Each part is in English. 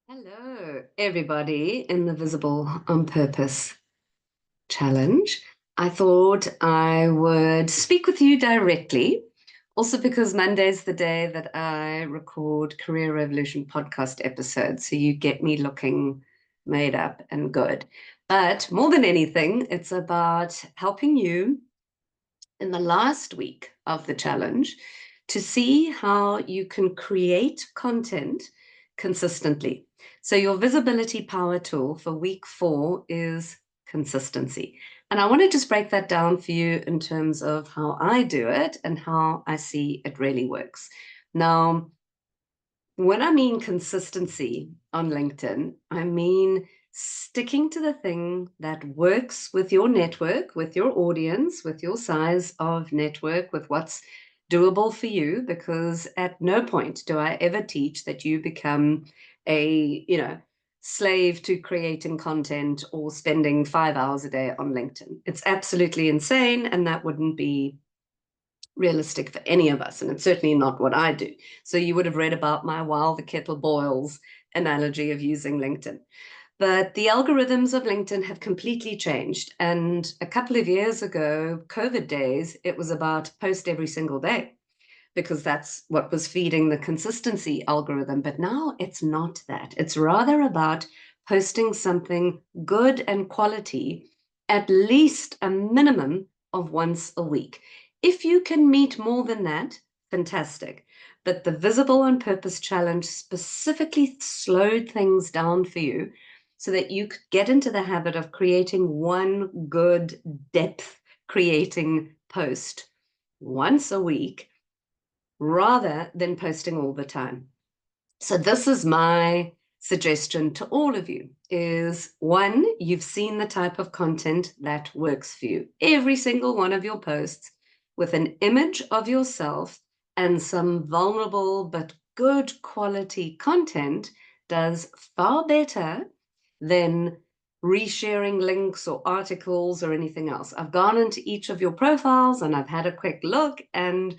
Hello, everybody in the Visible on Purpose challenge. I thought I would speak with you directly, also because Monday's the day that I record Career Revolution podcast episodes. So you get me looking made up and good. But more than anything, it's about helping you in the last week of the challenge to see how you can create content consistently. So, your visibility power tool for week 4 is consistency. And I want to just break that down for you in terms of how I do it and how I see it really works. Now, when I mean consistency on LinkedIn, I mean sticking to the thing that works with your network, with your audience, with your size of network, with what's doable for you. Because at no point do I ever teach that you become a slave to creating content or spending 5 hours a day on LinkedIn. It's absolutely insane, and that wouldn't be realistic for any of us, and it's certainly not what I do. So you would have read about my while the kettle boils analogy of using LinkedIn. But the algorithms of LinkedIn have completely changed. And a couple of years ago, COVID days, it was about post every single day because that's what was feeding the consistency algorithm. But now it's not that. It's rather about posting something good and quality at least a minimum of once a week. If you can meet more than that, fantastic. But the Visible on Purpose challenge specifically slowed things down for you so that you could get into the habit of creating one good depth creating post once a week rather than posting all the time. So this is my suggestion to all of you is one, you've seen the type of content that works for you. Every single one of your posts with an image of yourself and some vulnerable but good quality content does far better than resharing links or articles or anything else. I've gone into each of your profiles and I've had a quick look, and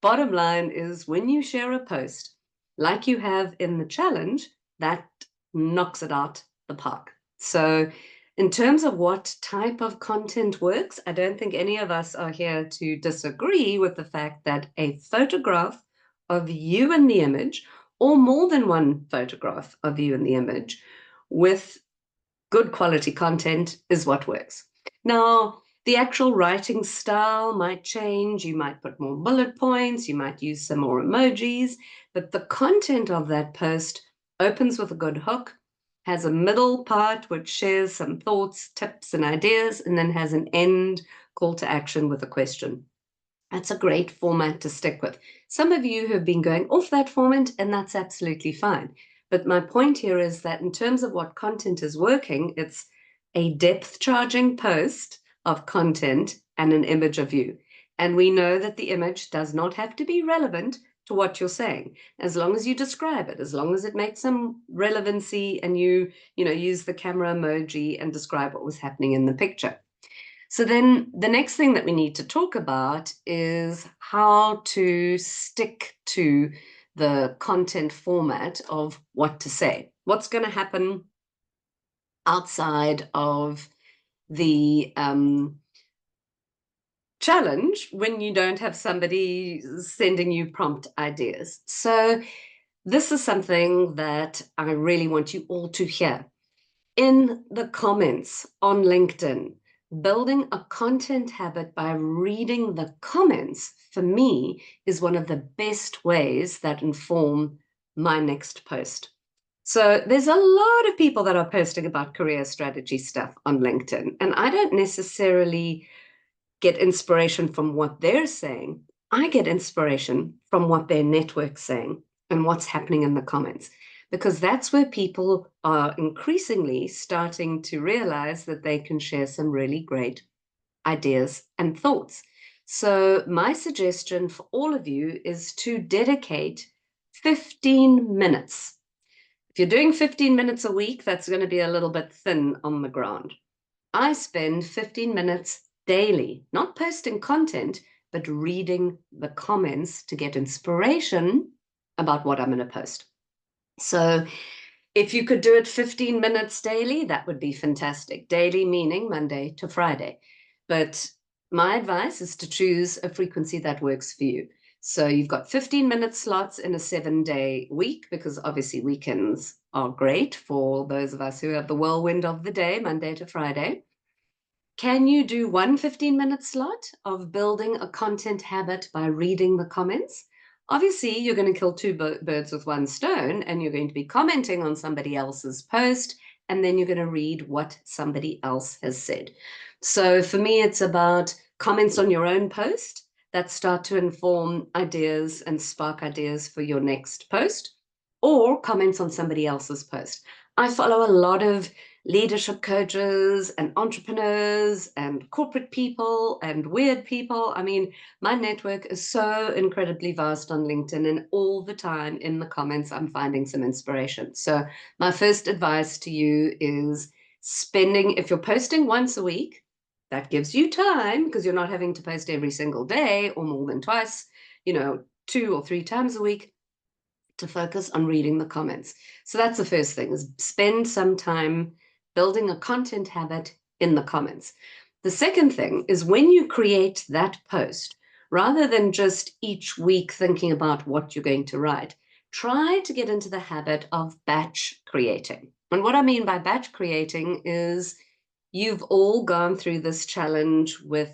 bottom line is when you share a post like you have in the challenge, that knocks it out the park. So in terms of what type of content works, I don't think any of us are here to disagree with the fact that a photograph of you in the image, or more than one photograph of you in the image, with good quality content is what works. Now, the actual writing style might change. You might put more bullet points, you might use some more emojis, but the content of that post opens with a good hook, has a middle part which shares some thoughts, tips, and ideas, and then has an end call to action with a question. That's a great format to stick with. Some of you have been going off that format, and that's absolutely fine. But my point here is that in terms of what content is working, it's a depth charging post of content and an image of you. And we know that the image does not have to be relevant to what you're saying, as long as you describe it, as long as it makes some relevancy and you use the camera emoji and describe what was happening in the picture. So then the next thing that we need to talk about is how to stick to the content format of what to say. What's going to happen outside of the challenge when you don't have somebody sending you prompt ideas? So this is something that I really want you all to hear. In the comments on LinkedIn, building a content habit by reading the comments, for me, is one of the best ways that inform my next post. So there's a lot of people that are posting about career strategy stuff on LinkedIn, and I don't necessarily get inspiration from what they're saying. I get inspiration from what their network's saying and what's happening in the comments, because that's where people are increasingly starting to realize that they can share some really great ideas and thoughts. So my suggestion for all of you is to dedicate 15 minutes. If you're doing 15 minutes a week, that's going to be a little bit thin on the ground. I spend 15 minutes daily, not posting content, but reading the comments to get inspiration about what I'm going to post. So If you could do it 15 minutes daily, that would be fantastic. Daily meaning Monday to Friday. But my advice is to choose a frequency that works for you. So you've got 15-minute slots in a 7-day week, because obviously weekends are great for those of us who have the whirlwind of the day, Monday to Friday. Can you do one 15-minute slot of building a content habit by reading the comments? Obviously, you're going to kill two birds with one stone, and you're going to be commenting on somebody else's post, and then you're going to read what somebody else has said. So for me, it's about comments on your own post that start to inform ideas and spark ideas for your next post, or comments on somebody else's post. I follow a lot of leadership coaches and entrepreneurs and corporate people and weird people. I mean, my network is so incredibly vast on LinkedIn, and all the time in the comments, I'm finding some inspiration. So my first advice to you is if you're posting once a week, that gives you time because you're not having to post every single day or more than twice, 2 or 3 times a week, to focus on reading the comments. So that's the first thing, is spend some time building a content habit in the comments. The second thing is, when you create that post, rather than just each week thinking about what you're going to write, try to get into the habit of batch creating. And what I mean by batch creating is, you've all gone through this challenge with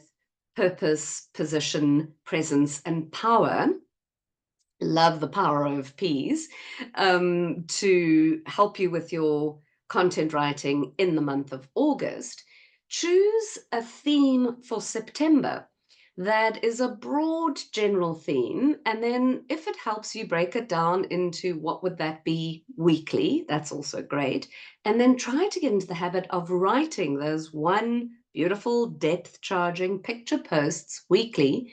purpose, position, presence, and power. Love the power of P's, to help you with your content writing in the month of August. Choose a theme for September that is a broad general theme, and then if it helps you break it down into what would that be weekly, that's also great. And then try to get into the habit of writing those one beautiful depth charging picture posts weekly.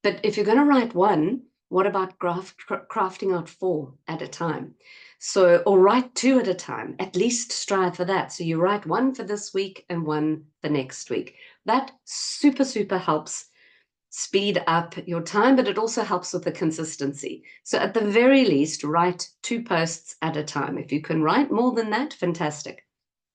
But if you're going to write one, what about crafting out 4 at a time? So, or write 2 at a time, at least strive for that. So you write 1 for this week and 1 for next week. That super, super helps speed up your time, but it also helps with the consistency. So at the very least, write 2 posts at a time. If you can write more than that, fantastic.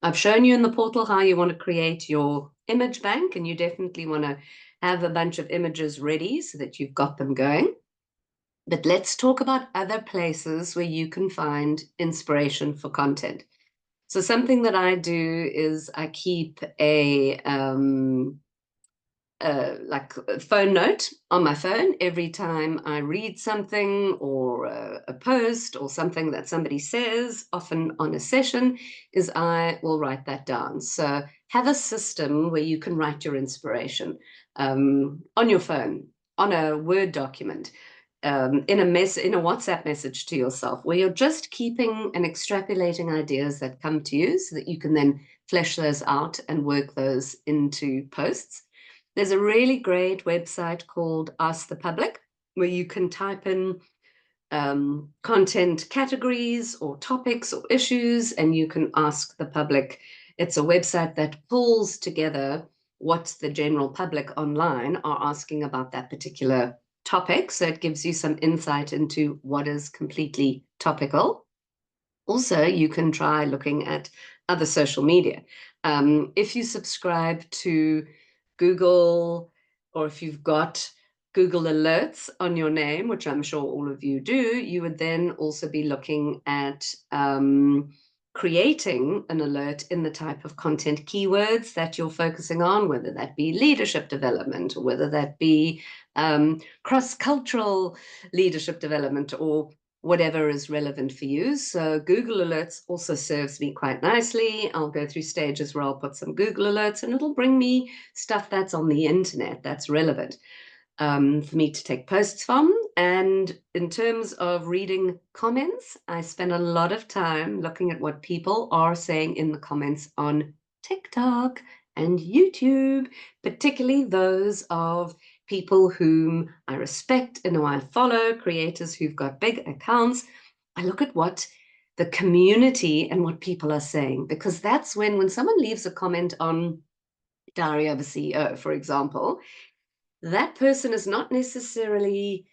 I've shown you in the portal how you want to create your image bank, and you definitely want to have a bunch of images ready so that you've got them going. But let's talk about other places where you can find inspiration for content. So something that I do is I keep a phone note on my phone every time I read something, or a post, or something that somebody says, often on a session, is I will write that down. So have a system where you can write your inspiration on your phone, on a Word document, in a WhatsApp message to yourself, where you're just keeping and extrapolating ideas that come to you so that you can then flesh those out and work those into posts. There's a really great website called Ask the Public, where you can type in content categories or topics or issues, and you can ask the public. It's a website that pulls together what the general public online are asking about that particular topic. So it gives you some insight into what is completely topical. Also, you can try looking at other social media. If you subscribe to Google, or if you've got Google Alerts on your name, which I'm sure all of you do, you would then also be looking at creating an alert in the type of content keywords that you're focusing on, whether that be leadership development, or whether that be cross-cultural leadership development, or whatever is relevant for you. So Google Alerts also serves me quite nicely. I'll go through stages where I'll put some Google Alerts, and it'll bring me stuff that's on the internet that's relevant for me to take posts from. And in terms of reading comments, I spend a lot of time looking at what people are saying in the comments on TikTok and YouTube, particularly those of people whom I respect and who I follow, creators who've got big accounts. I look at what the community and what people are saying, because that's when someone leaves a comment on Diary of a CEO, for example, that person is not necessarily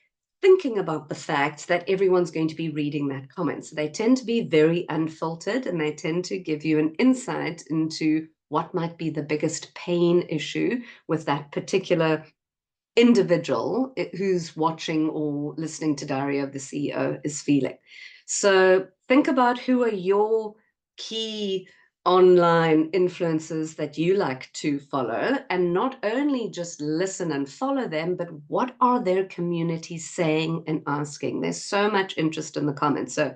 thinking about the fact that everyone's going to be reading that comment. So they tend to be very unfiltered, and they tend to give you an insight into what might be the biggest pain issue with that particular individual who's watching or listening to Diary of the CEO is feeling. So think about who are your key online influencers that you like to follow, and not only just listen and follow them, but what are their communities saying and asking. There's so much interest in the comments. So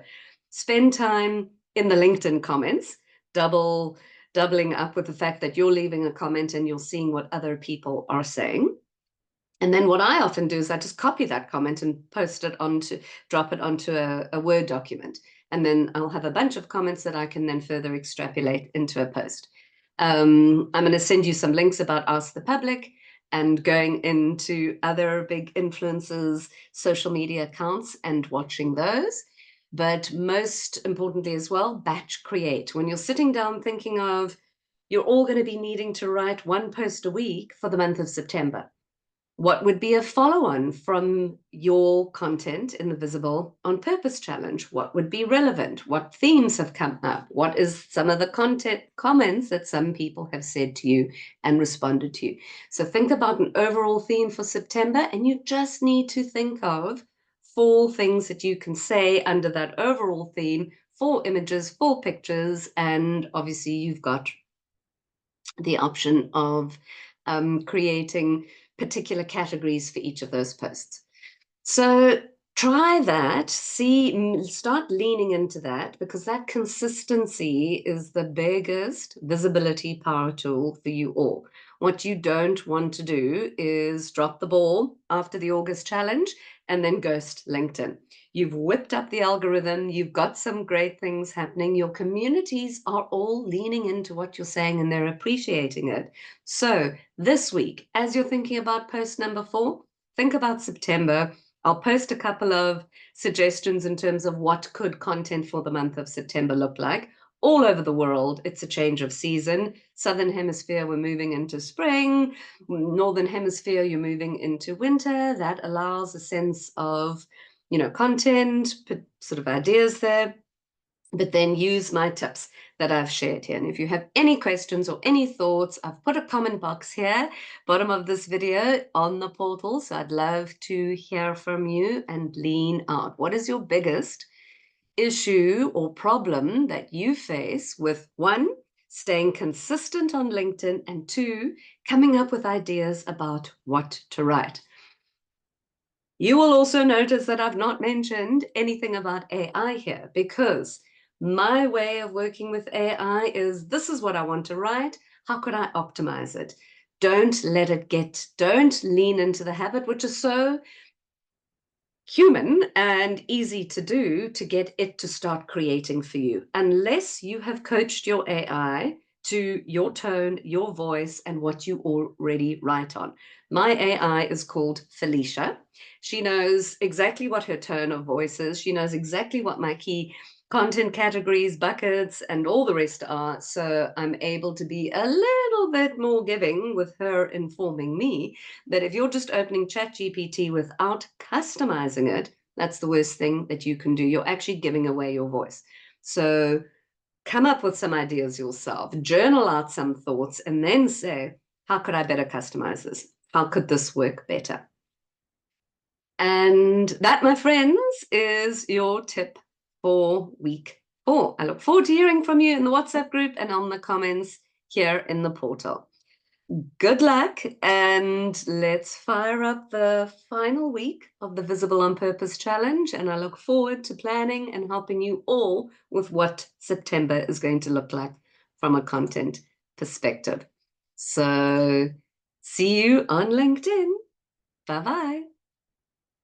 spend time in the LinkedIn comments, doubling up with the fact that you're leaving a comment and you're seeing what other people are saying. And then what I often do is I just copy that comment and drop it onto a Word document. And then I'll have a bunch of comments that I can then further extrapolate into a post. I'm going to send you some links about Ask the Public and going into other big influencers' social media accounts and watching those. But most importantly as well, batch create. When you're sitting down thinking of, you're all going to be needing to write one post a week for the month of September. What would be a follow-on from your content in the Visible on Purpose Challenge? What would be relevant? What themes have come up? What is some of the content comments that some people have said to you and responded to you? So think about an overall theme for September, and you just need to think of 4 things that you can say under that overall theme, 4 images, 4 pictures, and obviously you've got the option of creating particular categories for each of those posts. So try that, start leaning into that, because that consistency is the biggest visibility power tool for you all. What you don't want to do is drop the ball after the August challenge and then ghost LinkedIn. You've whipped up the algorithm. You've got some great things happening. Your communities are all leaning into what you're saying and they're appreciating it. So this week, as you're thinking about post number 4, think about September. I'll post a couple of suggestions in terms of what could content for the month of September look like. All over the world, it's a change of season. Southern Hemisphere, we're moving into spring. Northern Hemisphere, you're moving into winter. That allows a sense of, content, put sort of ideas there, but then use my tips that I've shared here. And if you have any questions or any thoughts, I've put a comment box here, bottom of this video on the portal. So I'd love to hear from you and lean out. What is your biggest issue or problem that you face with, 1, staying consistent on LinkedIn, and 2, coming up with ideas about what to write? You will also notice that I've not mentioned anything about AI here, because my way of working with AI is, this is what I want to write. How could I optimize it? Don't lean into the habit, which is so human and easy to do, to get it to start creating for you, unless you have coached your AI to your tone, your voice, and what you already write on. My AI is called Felicia. She knows exactly what her tone of voice is. She knows exactly what my key content categories, buckets, and all the rest are. So I'm able to be a little bit more giving with her informing me. But if you're just opening ChatGPT without customizing it, that's the worst thing that you can do. You're actually giving away your voice. So come up with some ideas yourself, journal out some thoughts, and then say, how could I better customize this? How could this work better? And that, my friends, is your tip for week 4. I look forward to hearing from you in the WhatsApp group and on the comments here in the portal. Good luck, and let's fire up the final week of the Visible on Purpose Challenge. And I look forward to planning and helping you all with what September is going to look like from a content perspective. So see you on LinkedIn. Bye-bye.